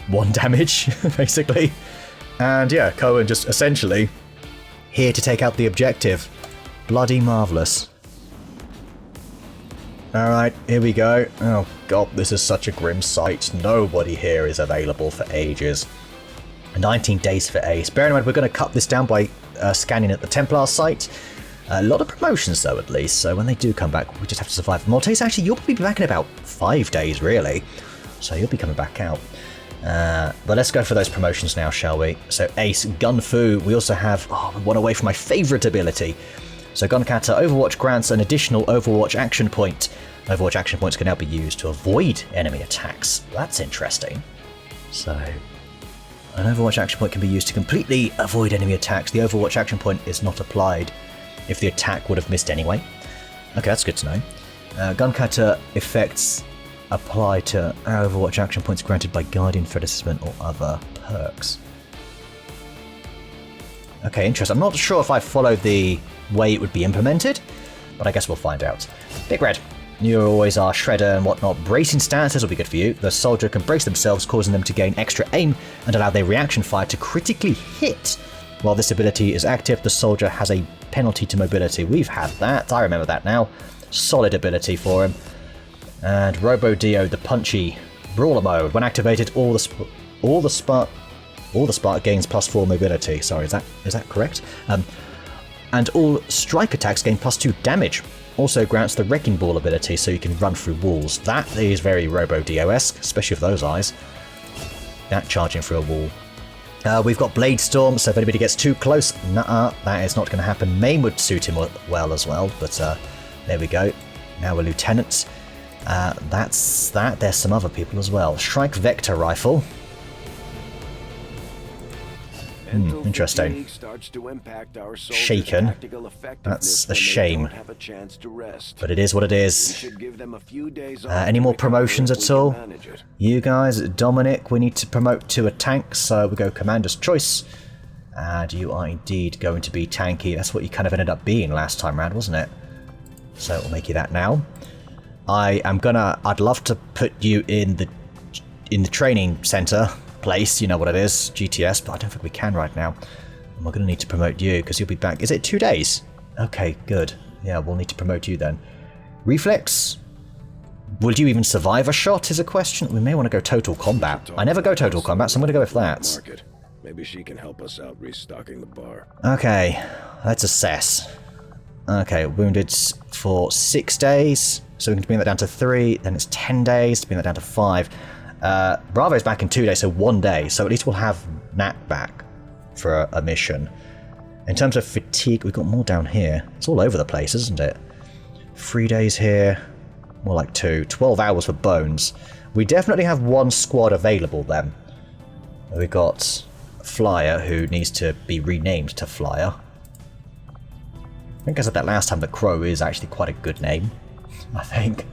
1 damage, basically. And yeah, Cohen just essentially here to take out the objective. Bloody marvellous. Alright, here we go. Oh god, this is such a grim sight. Nobody here is available for ages. 19 days for Ace. Bear in mind, we're going to cut this down by scanning at the Templar site. A lot of promotions, though, at least. So when they do come back, we just have to survive. Mortes, actually, you'll probably be back in about 5 days, really. So you'll be coming back out. But let's go for those promotions now, shall we? So Ace, Gun Fu. We also have one away from my favourite ability. So Gunkata, Overwatch grants an additional Overwatch action point. Overwatch action points can now be used to avoid enemy attacks. That's interesting. So an Overwatch action point can be used to completely avoid enemy attacks. The Overwatch action point is not applied if the attack would have missed anyway. Okay, that's good to know. Gunkata effects apply to Overwatch action points granted by Guardian, Threat Assessment, or other perks. Okay, interesting. I'm not sure if I followed the way it would be implemented, but I guess we'll find out. Big Red, you always are Shredder and whatnot. Bracing stances will be good for you. The soldier can brace themselves, causing them to gain extra aim and allow their reaction fire to critically hit. While this ability is active, the soldier has a penalty to mobility. We've had that. I remember that now. Solid ability for him. And Robo-Dio, the punchy brawler mode. When activated, all the spark gains +4 mobility. Sorry, is that correct? And all strike attacks gain +2 damage. Also grants the Wrecking Ball ability, so you can run through walls. That is very Robo-Dio-esque, especially with those eyes. That charging through a wall. We've got Blade Storm, so if anybody gets too close, that is not going to happen. Main would suit him well as well, but there we go. Now we're Lieutenants. That's that. There's some other people as well. Shrike Vector Rifle. Interesting. Shaken. That's a shame. But it is what it is. Any more promotions at all? You guys, Dominic, we need to promote to a tank, so we go Commander's Choice. And you are indeed going to be tanky. That's what you kind of ended up being last time round, wasn't it? So we'll make you that now. I'd love to put you in the training center place, you know what it is, GTS, but I don't think we can right now. And we're going to need to promote you because you'll be back. Is it 2 days? Okay, good. Yeah, we'll need to promote you then. Reflex? Will you even survive a shot is a question. We may want to go total combat. I never go total combat, so I'm going to go with that. Maybe she can help us out restocking the bar. Okay, let's assess. Okay, wounded for 6 days, so we can bring that down to 3, then it's 10 days to bring that down to 5. Bravo's back in 2 days, so 1 day, so at least we'll have Nat back for a mission. In terms of fatigue, we've got more down here. It's all over the place, isn't it? 3 days here. More like 2. 12 hours for bones. We definitely have one squad available then. We got Flyer, who needs to be renamed to Flyer. I think I said that last time that Crow is actually quite a good name. I think.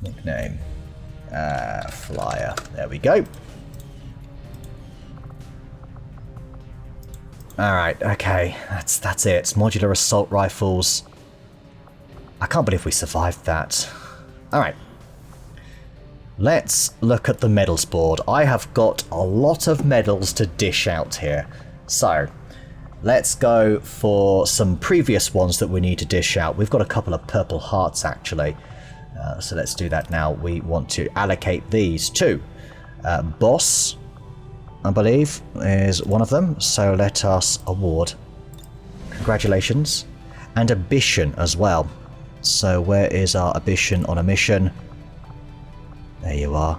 Nickname. Flyer. There we go. Alright, okay. That's it. It's modular assault rifles. I can't believe we survived that. Alright. Let's look at the medals board. I have got a lot of medals to dish out here. So, let's go for some previous ones that we need to dish out. We've got a couple of purple hearts actually. So let's do that now. We want to allocate these to Boss, I believe, is one of them. So let us award. Congratulations. And Ambition as well. So where is our Ambition on a mission? There you are.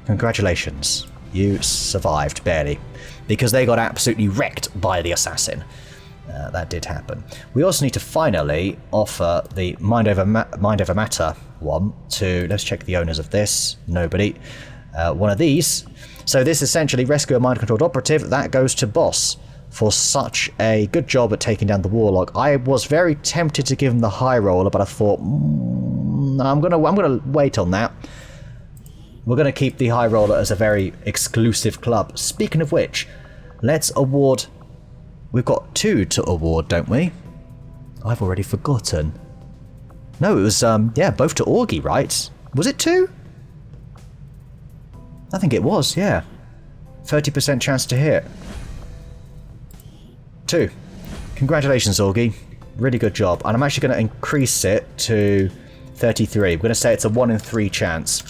Congratulations. You survived, barely. Because they got absolutely wrecked by the assassin. That did happen. We also need to finally offer the Mind Over Matter one to, let's check the owners of this, nobody. One of these. So this essentially rescue a mind-controlled operative, that goes to Boss for such a good job at taking down the Warlock. I was very tempted to give him the High Roller, but I thought, I'm gonna wait on that. We're gonna keep the High Roller as a very exclusive club. Speaking of which, let's award. We've got 2 to award, don't we? I've already forgotten. No, it was, yeah, both to Augie, right? Was it 2? I think it was, yeah. 30% chance to hit. 2. Congratulations, Augie. Really good job. And I'm actually going to increase it to 33. We're going to say it's a 1 in 3 chance.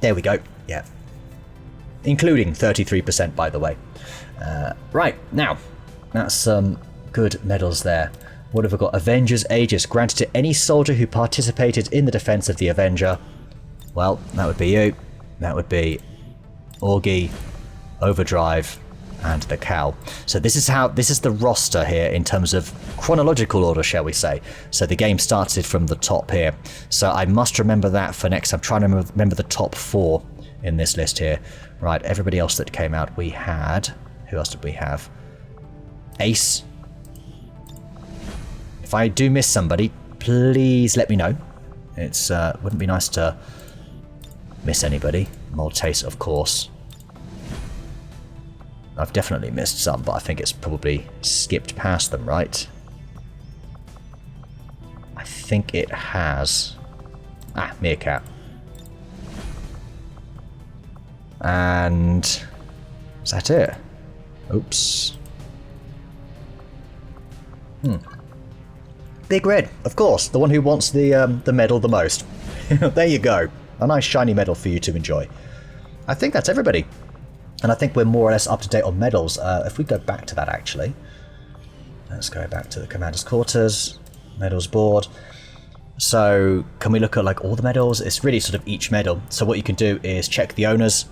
There we go. Yeah. Including 33%, by the way. Right, now. That's some good medals there. What have we got? Avenger's Aegis. Granted to any soldier who participated in the defense of the Avenger. Well, that would be you. That would be Augie, Overdrive, and the Cow. So this is the roster here in terms of chronological order, shall we say. So the game started from the top here. So I must remember that for next. I'm trying to remember the top 4 in this list here. Right, everybody else that came out, we had... Who else did we have? Ace. If I do miss somebody, please let me know. It's wouldn't be nice to miss anybody. Maltese, of course. I've definitely missed some, but I think it's probably skipped past them, right? I think it has. Ah, Meerkat. And is that it? Oops. Big Red, of course, the one who wants the medal the most. There you go. A nice shiny medal for you to enjoy. I think that's everybody. And I think we're more or less up to date on medals. If we go back to that, actually. Let's go back to the Commander's Quarters. Medals board. So, can we look at like all the medals? It's really sort of each medal. So what you can do is check the owners.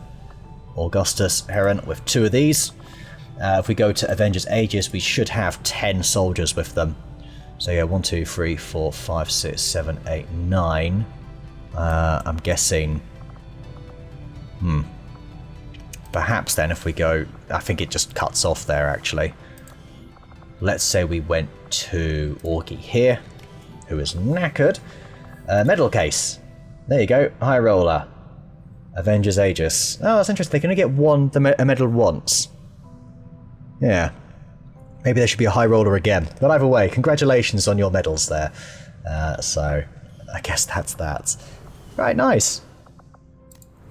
Augustus Heron with 2 of these. If we go to Avenger's Aegis, we should have 10 soldiers with them. So yeah, 1, 2, 3, 4, 5, 6, 7, 8, 9. I'm guessing... Perhaps then if we go... I think it just cuts off there, actually. Let's say we went to Augie here, who is knackered. Medal case. There you go. High Roller. Avenger's Aegis. Oh, that's interesting. They can only get a medal once. Yeah. Maybe there should be a High Roller again. But either way, congratulations on your medals there. So, I guess that's that. Right, nice.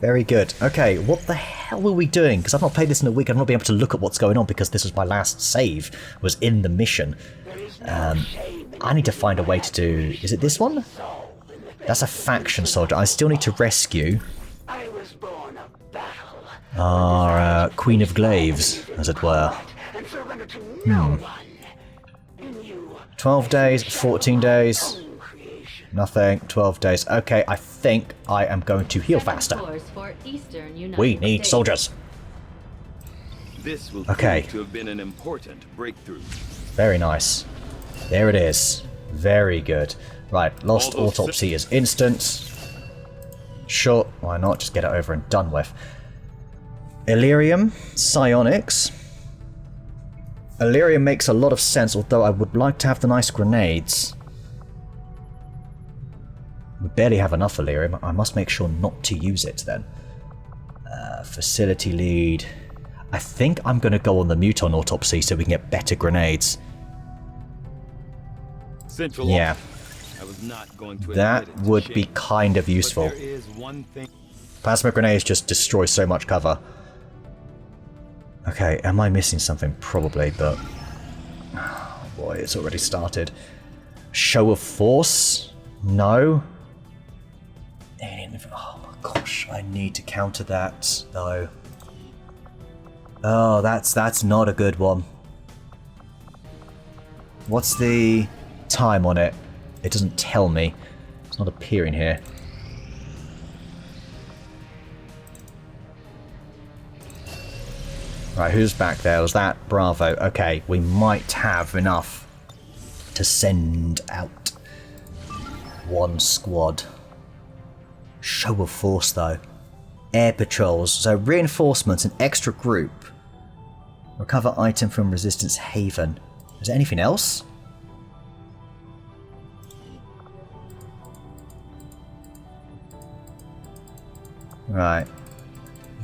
Very good. Okay, what the hell were we doing? Because I've not played this in a week. I've not been able to look at what's going on because this was my last save. Was in the mission. I need to find a way to do... Is it this one? That's a faction soldier. I still need to rescue... our Queen of Glaives, as it were. 12 days, 14 days, nothing, 12 days. Okay, I think I am going to heal faster. We need soldiers. This will okay. prove to have been an important breakthrough. Very nice. There it is. Very good. Right, Lost Autopsy is instant. Sure, why not? Just get it over and done with. Illyrium, psionics. Illyrium makes a lot of sense, although I would like to have the nice grenades. We barely have enough Illyrium. I must make sure not to use it then. Facility lead. I think I'm going to go on the Muton Autopsy so we can get better grenades. Central Yeah. I was not going to That admit it, would shame. be kind of But useful. there is one thing. Plasma grenades just destroy so much cover. Okay, am I missing something? Probably, but... Oh boy, it's already started. Show of force? No. Oh my gosh, I need to counter that, though. Oh, that's not a good one. What's the time on it? It doesn't tell me. It's not appearing here. Right, who's back there? Was that Bravo? Okay, we might have enough to send out one squad. Show of force, though. Air patrols. So reinforcements, an extra group. Recover item from Resistance Haven. Is there anything else? Right.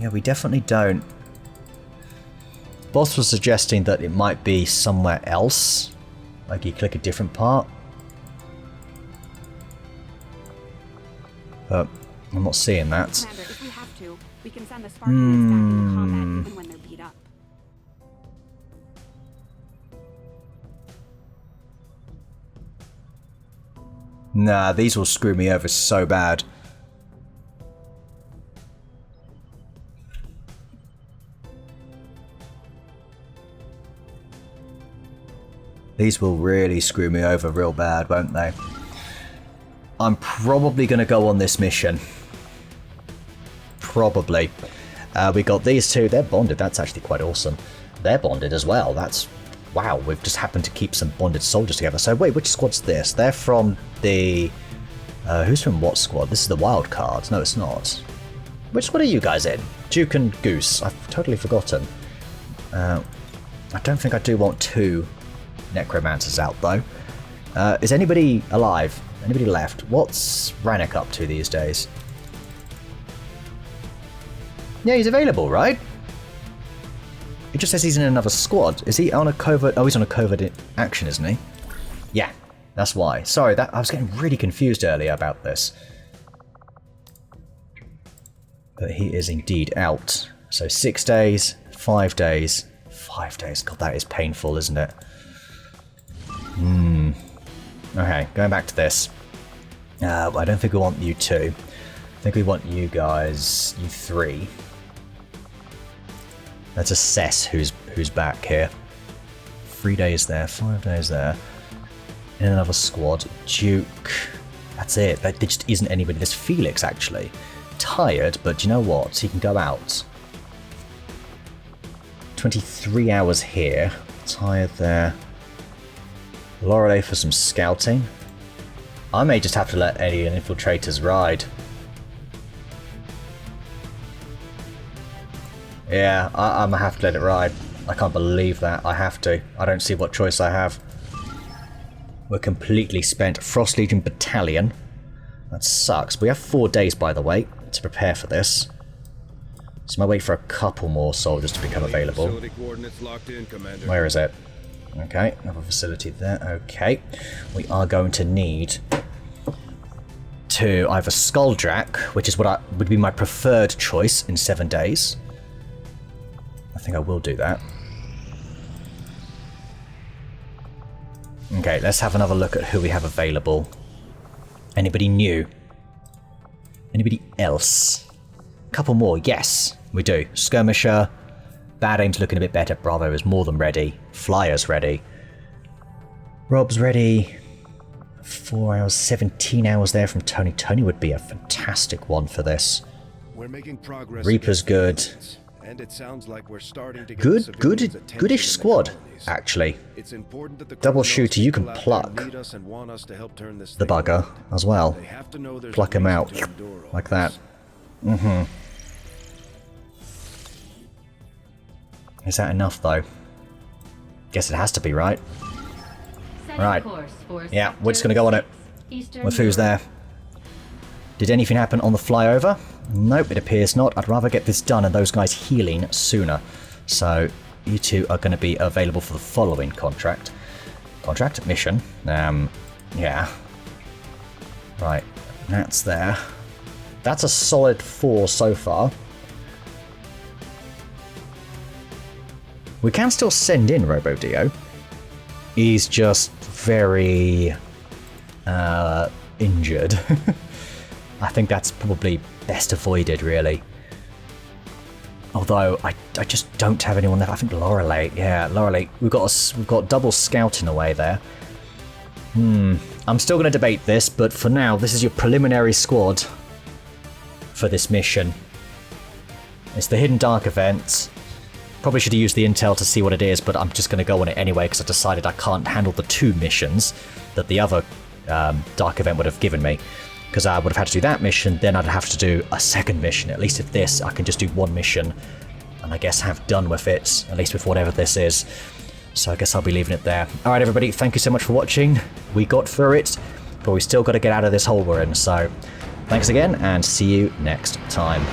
Yeah, we definitely don't. Boss was suggesting that it might be somewhere else. Like you click a different part. But I'm not seeing that. Commander, if we have to, we can send the Spartans back into combat even when they're beat up. Nah, these will screw me over so bad. These will really screw me over real bad, won't they? I'm probably going to go on this mission. Probably. We got these two. They're bonded. That's actually quite awesome. They're bonded as well. That's... Wow, we've just happened to keep some bonded soldiers together. So wait, which squad's this? They're from the... who's from what squad? This is the wild card. No, it's not. Which squad are you guys in? Duke and Goose. I've totally forgotten. I don't think I do want two necromancers out, though. Is anybody alive? Anybody left? What's Rannick up to these days? Yeah, he's available, right? It just says he's in another squad. Is he on a covert? Oh, he's on a covert action, isn't he? Yeah, that's why. Sorry, I was getting really confused earlier about this. But he is indeed out. So 6 days, 5 days, 5 days. God, that is painful, isn't it? Okay, going back to this. I don't think we want you two. I think we want you guys, you three. Let's assess who's back here. 3 days there, 5 days there. In another squad. Duke. That's it. There just isn't anybody. There's Felix, actually. Tired, but you know what? He can go out. 23 hours here. Tired there. Lorelei for some scouting. I may just have to let any infiltrators ride. Yeah, I'm gonna have to let it ride. I can't believe that. I have to. I don't see what choice I have. We're completely spent. Frost Legion Battalion. That sucks. We have 4 days, by the way, to prepare for this. So I might wait for a couple more soldiers to become available. Where is it? Okay, another facility there. Okay. We are going to need to either Skulldrack, which is what would be my preferred choice in 7 days. I think I will do that. Okay, let's have another look at who we have available. Anybody new? Anybody else? Couple more, yes, we do. Skirmisher. Bad Aim's looking a bit better. Bravo is more than ready. Flyer's ready. Rob's ready. 4 hours, 17 hours there from Tony. Tony would be a fantastic one for this. We're making progress. Reaper's good. And it sounds like we're starting to get Goodish squad, actually. It's important that the Double criminals shooter, you people can out there pluck lead us and want us to help turn this the thing bugger around. as well. They have to know there's Pluck a him reason out to endure all like that. this. Is that enough, though? Guess it has to be, right? Right. Yeah, we're just gonna go on it. With who's there? Did anything happen on the flyover? Nope, it appears not. I'd rather get this done and those guys healing sooner. So, you two are going to be available for the following contract. Mission. Yeah. Right, that's there. That's a solid 4 so far. We can still send in RoboDio. He's just very injured. I think that's probably best avoided, really. Although I just don't have anyone left. I think Lorelei. Yeah, Lorelei. We've got double scouting away there. I'm still going to debate this, but for now, this is your preliminary squad for this mission. It's the Hidden Dark event. Probably should have used the intel to see what it is, but I'm just going to go on it anyway because I decided I can't handle the 2 missions that the other Dark event would have given me. Because I would have had to do that mission, then I'd have to do a second mission. At least with this, I can just do 1 mission and I guess have done with it, at least with whatever this is. So I guess I'll be leaving it there. Alright everybody, thank you so much for watching. We got through it, but we still got to get out of this hole we're in. So thanks again and see you next time.